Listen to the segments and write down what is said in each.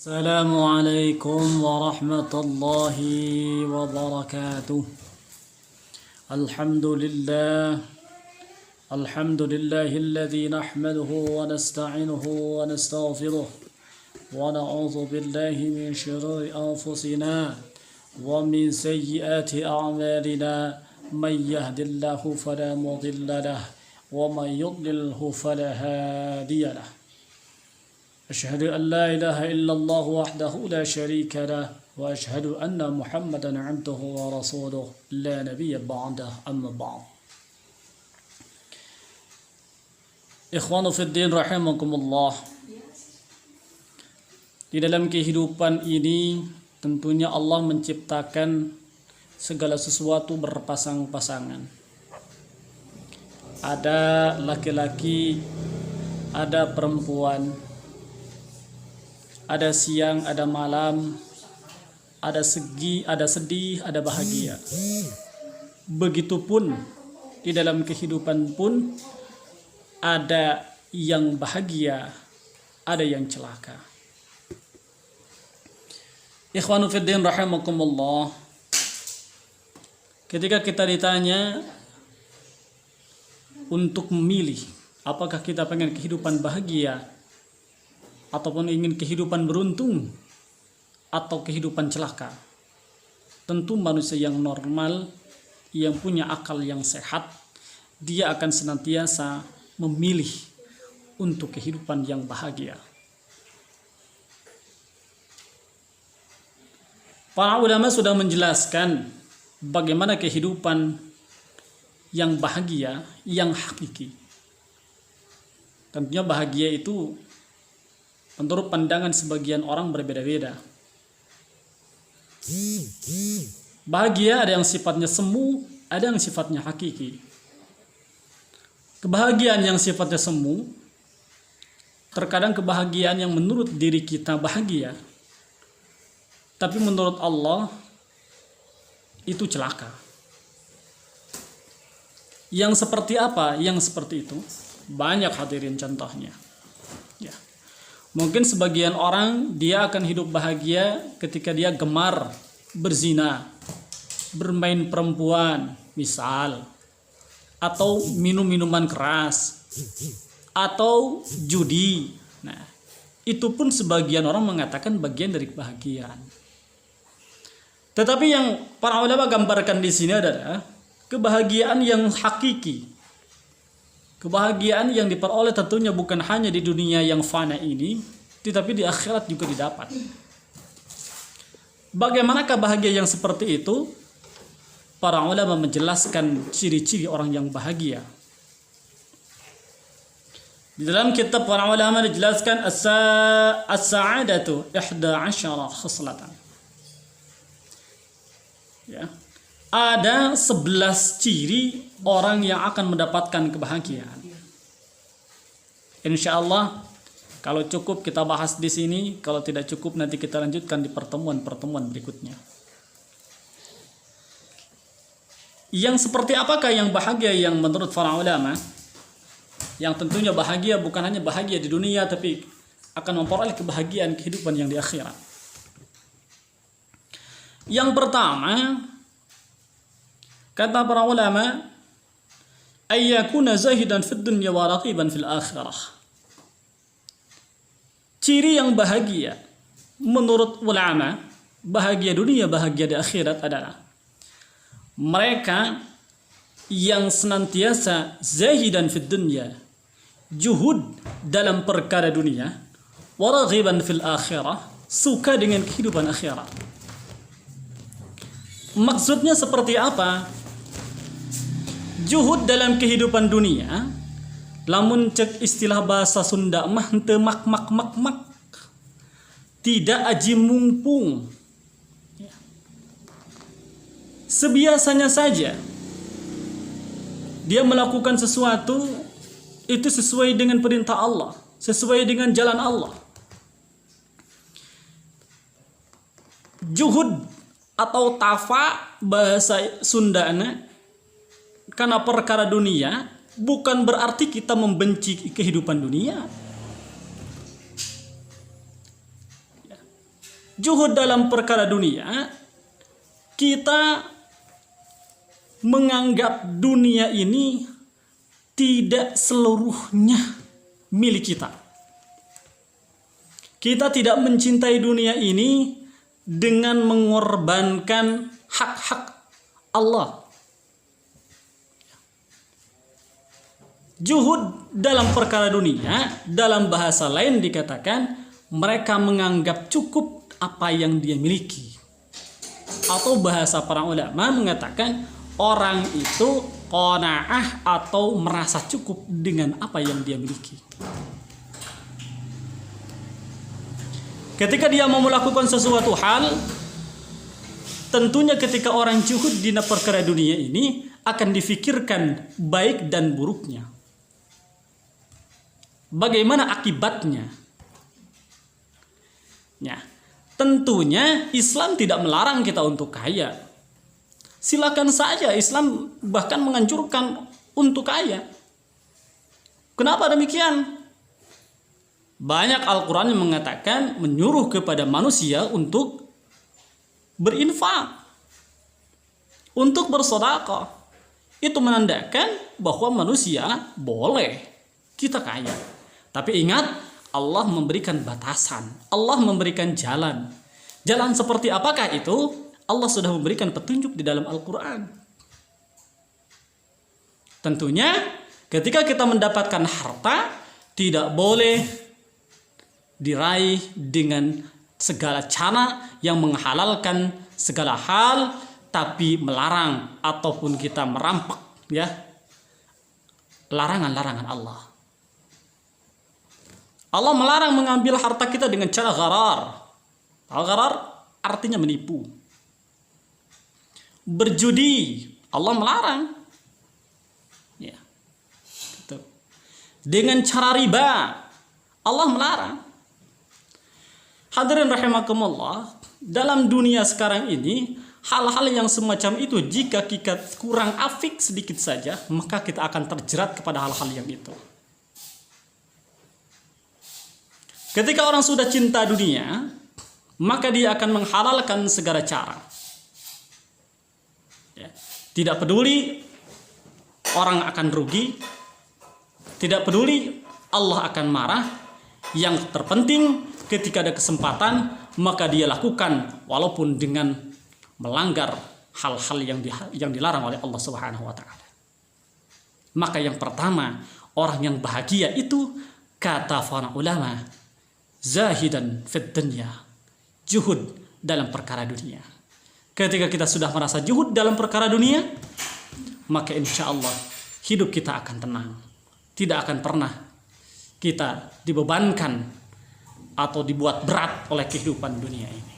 السلام عليكم ورحمة الله وبركاته. الحمد لله الذي نحمده ونستعينه ونستغفره ونعوذ بالله من شرور أنفسنا ومن سيئات أعمالنا، من يهد الله فلا مضل له ومن يضلله فلا هادي له. أشهد أن لا إله إلا الله وحده لا شريك له وأشهد أن محمدا عبده ورسوله لا نبي بعده أما بعد. Ikhwanu fiddin rahimakumullah. Di dalam kehidupan ini tentunya Allah menciptakan segala sesuatu berpasang-pasangan. Ada laki-laki, ada perempuan, ada siang, ada malam, ada sedih, ada bahagia. Begitupun di dalam kehidupan pun ada yang bahagia, ada yang celaka. Ikhwanu fiddin rahimakumullah. Ketika kita ditanya untuk memilih apakah kita pengen kehidupan bahagia ataupun ingin kehidupan beruntung atau kehidupan celaka, tentu manusia yang normal, yang punya akal yang sehat, dia akan senantiasa memilih untuk kehidupan yang bahagia. Para ulama sudah menjelaskan bagaimana kehidupan yang bahagia, yang hakiki. Tentunya bahagia itu menurut pandangan sebagian orang berbeda-beda. Bahagia ada yang sifatnya semu, ada yang sifatnya hakiki. Kebahagiaan yang sifatnya semu, terkadang kebahagiaan yang menurut diri kita bahagia, tapi menurut Allah itu celaka. Yang seperti apa? Yang seperti itu banyak hadirin contohnya. Ya. Mungkin sebagian orang dia akan hidup bahagia ketika dia gemar berzina, bermain perempuan misal, atau minum minuman keras, atau judi. Nah, itu pun sebagian orang mengatakan bagian dari kebahagiaan. Tetapi yang para ulama gambarkan di sini adalah kebahagiaan yang hakiki. Kebahagiaan yang diperoleh tentunya bukan hanya di dunia yang fana ini, tetapi di akhirat juga didapat. Bagaimanakah bahagia yang seperti itu? Para ulama menjelaskan ciri-ciri orang yang bahagia. Di dalam kitab para ulama dijelaskan as-sa'adatu 11 khislatan. Ya. Ada 11 ciri orang yang akan mendapatkan kebahagiaan. Insyaallah kalau cukup kita bahas di sini, kalau tidak cukup nanti kita lanjutkan di pertemuan-pertemuan berikutnya. Yang seperti apakah yang bahagia yang menurut para ulama? Yang tentunya bahagia bukan hanya bahagia di dunia, tapi akan memperoleh kebahagiaan kehidupan yang di akhirat. Yang pertama, kata para ulama, ayyakuna zahidan fid dunya wa raqiban fil akhirah. Ciri yang bahagia menurut ulama, bahagia dunia, bahagia di akhirat adalah mereka yang senantiasa zahidan fid dunya, juhud dalam perkara dunia, wa raghiban fil akhirah, suka dengan kehidupan akhirat. Maksudnya seperti apa? Juhud dalam kehidupan dunia, lamun cek istilah bahasa Sunda mah henteu mak. Tidak aji mumpung. Sebiasanya saja dia melakukan sesuatu itu sesuai dengan perintah Allah, sesuai dengan jalan Allah. Juhud atau tafa bahasa Sundana karena perkara dunia bukan berarti kita membenci kehidupan dunia. Juhud dalam perkara dunia, kita menganggap dunia ini tidak seluruhnya milik kita. Kita tidak mencintai dunia ini dengan mengorbankan hak-hak Allah. Juhud dalam perkara dunia, dalam bahasa lain dikatakan mereka menganggap cukup apa yang dia miliki. Atau bahasa para ulama mengatakan orang itu qanaah atau merasa cukup dengan apa yang dia miliki. Ketika dia mau melakukan sesuatu hal, tentunya ketika orang juhud di perkara dunia ini akan difikirkan baik dan buruknya. Bagaimana akibatnya? Ya, tentunya Islam tidak melarang kita untuk kaya. Silakan saja, Islam bahkan menganjurkan untuk kaya. Kenapa demikian? Banyak Al-Quran yang mengatakan menyuruh kepada manusia untuk berinfak, untuk bersedekah. Itu menandakan bahwa manusia boleh kita kaya. Tapi ingat, Allah memberikan batasan, Allah memberikan jalan. Jalan seperti apakah itu? Allah sudah memberikan petunjuk di dalam Al-Quran. Tentunya ketika kita mendapatkan harta, tidak boleh diraih dengan segala cara yang menghalalkan segala hal, tapi melarang ataupun kita merampak ya larangan-larangan Allah. Allah melarang mengambil harta kita dengan cara gharar. Gharar artinya menipu. Berjudi, Allah melarang. Ya. Gitu. Dengan cara riba, Allah melarang. Hadirin rahimakumullah, dalam dunia sekarang ini, hal-hal yang semacam itu jika kita kurang afik sedikit saja, maka kita akan terjerat kepada hal-hal yang itu. Ketika orang sudah cinta dunia, maka dia akan menghalalkan segala cara. Ya. Tidak peduli orang akan rugi, tidak peduli Allah akan marah. Yang terpenting ketika ada kesempatan, maka dia lakukan walaupun dengan melanggar hal-hal yang dilarang oleh Allah Subhanahu wa taala. Maka yang pertama, orang yang bahagia itu kata para ulama, zahidan fid dunya, juhud dalam perkara dunia. Ketika kita sudah merasa juhud dalam perkara dunia, maka insya Allah hidup kita akan tenang. Tidak akan pernah kita dibebankan atau dibuat berat oleh kehidupan dunia ini.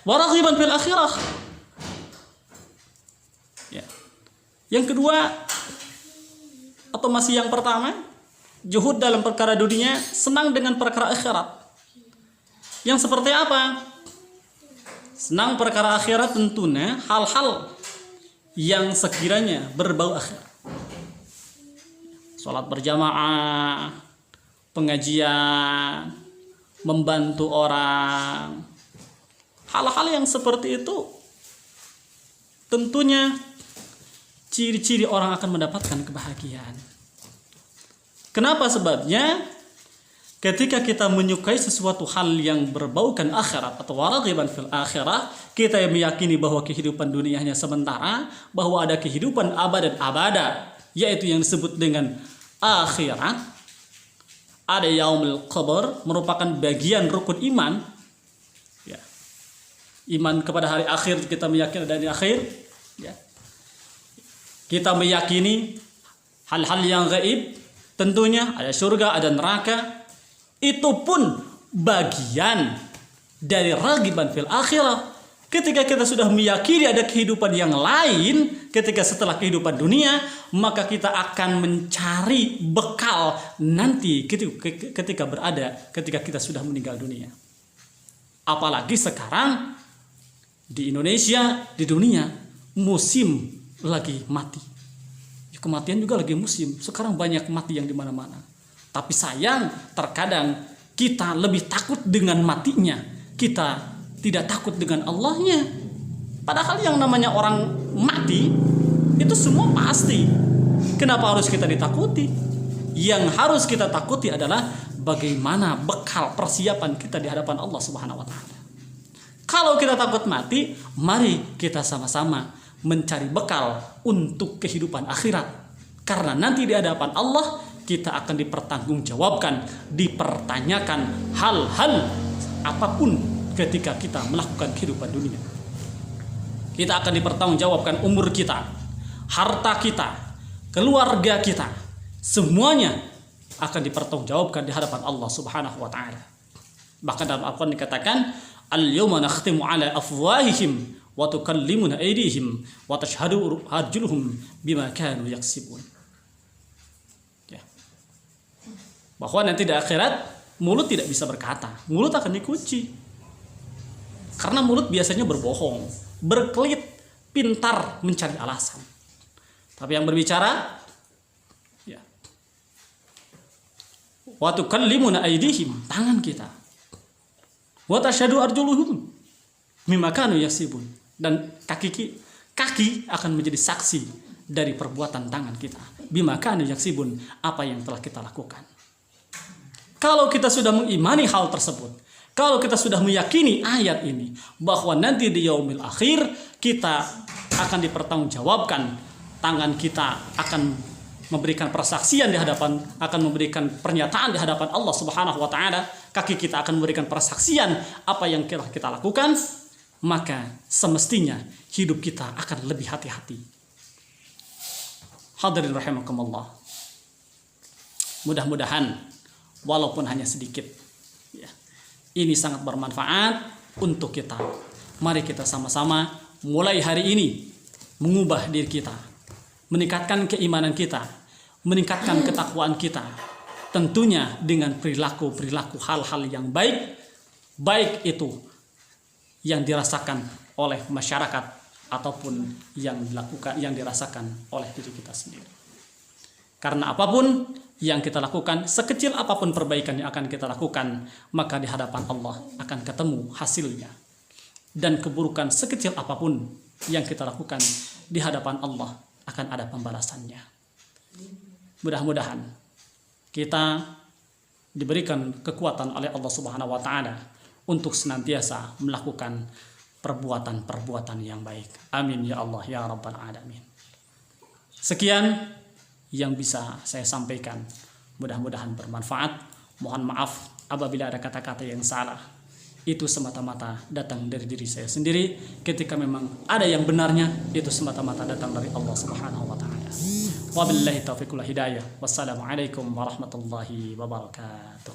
Wa raghiban fil akhirah. Ya. Yang kedua atau masih yang pertama, juhud dalam perkara dunia, senang dengan perkara akhirat. Yang seperti apa? Senang perkara akhirat tentunya hal-hal yang sekiranya berbau akhirat. Salat berjamaah, pengajian, membantu orang. Hal-hal yang seperti itu tentunya ciri-ciri orang akan mendapatkan kebahagiaan. Kenapa sebabnya? Ketika kita menyukai sesuatu hal yang berbaukan akhirat atau waraghiban fil akhirah, kita yang meyakini bahwa kehidupan dunia hanya sementara, bahwa ada kehidupan abad dan abada, yaitu yang disebut dengan akhirat. Ada yaumul qabr, merupakan bagian rukun iman. Ya. Iman kepada hari akhir, kita meyakini ada hari akhir. Ya. Kita meyakini hal-hal yang gaib, tentunya ada surga, ada neraka. Itu pun bagian dari raghiban fil akhirah. Ketika kita sudah meyakini ada kehidupan yang lain, ketika setelah kehidupan dunia, maka kita akan mencari bekal nanti ketika kita sudah meninggal dunia. Apalagi sekarang di Indonesia, di dunia, musim lagi mati. Kematian juga lagi musim. Sekarang banyak mati yang di mana-mana. Tapi sayang, terkadang kita lebih takut dengan matinya, kita tidak takut dengan Allahnya. Padahal yang namanya orang mati itu semua pasti. Kenapa harus kita ditakuti? Yang harus kita takuti adalah bagaimana bekal persiapan kita di hadapan Allah Subhanahu wa taala. Kalau kita takut mati, mari kita sama-sama mencari bekal untuk kehidupan akhirat. Karena nanti di hadapan Allah kita akan dipertanggungjawabkan, dipertanyakan hal-hal apapun ketika kita melakukan kehidupan dunia. Kita akan dipertanggungjawabkan umur kita, harta kita, keluarga kita, semuanya akan dipertanggungjawabkan di hadapan Allah Subhanahu wa taala. Bahkan dalam Al-Qur'an dikatakan, "Al-yawma nakhtimu 'ala afwahihim wa tukallimuna aydihim wa tashhadu arjuluhum bima kanu yaksibun." Bahwa nanti di akhirat mulut tidak bisa berkata, mulut akan dikunci. Karena mulut biasanya berbohong, berkelit, pintar mencari alasan. Tapi yang berbicara, ya, wa tukallimuna aydihim, tangan kita, wa tashhadu arjuluhum mimma kanu yaksibun, dan kaki akan menjadi saksi dari perbuatan tangan kita, bima kanu yaksibun, apa yang telah kita lakukan. Kalau kita sudah mengimani hal tersebut, kalau kita sudah meyakini ayat ini, bahwa nanti di yaumil akhir kita akan dipertanggungjawabkan, tangan kita akan memberikan persaksian di hadapan, akan memberikan pernyataan di hadapan Allah Subhanahu wa taala, kaki kita akan memberikan persaksian apa yang kita lakukan, maka semestinya hidup kita akan lebih hati-hati. Hadirin rahimakumullah. Mudah-mudahan walaupun hanya sedikit, ya, ini sangat bermanfaat untuk kita. Mari kita sama-sama mulai hari ini mengubah diri kita, meningkatkan keimanan kita, meningkatkan ketakwaan kita, tentunya dengan perilaku hal-hal yang baik, baik itu yang dirasakan oleh masyarakat ataupun yang dirasakan oleh diri kita sendiri. Karena apapun yang kita lakukan, sekecil apapun perbaikan yang akan kita lakukan, maka di hadapan Allah akan ketemu hasilnya. Dan keburukan sekecil apapun yang kita lakukan, di hadapan Allah akan ada pembalasannya. Mudah-mudahan kita diberikan kekuatan oleh Allah Subhanahu wa taala untuk senantiasa melakukan perbuatan-perbuatan yang baik. Amin ya Allah ya rabbal alamin. Sekian yang bisa saya sampaikan, mudah-mudahan bermanfaat. Mohon maaf apabila ada kata-kata yang salah. Itu semata-mata datang dari diri saya sendiri. Ketika memang ada yang benarnya, itu semata-mata datang dari Allah Subhanahu wa taala. Wabillahi taufiq wal hidayah. Wassalamualaikum warahmatullahi wabarakatuh.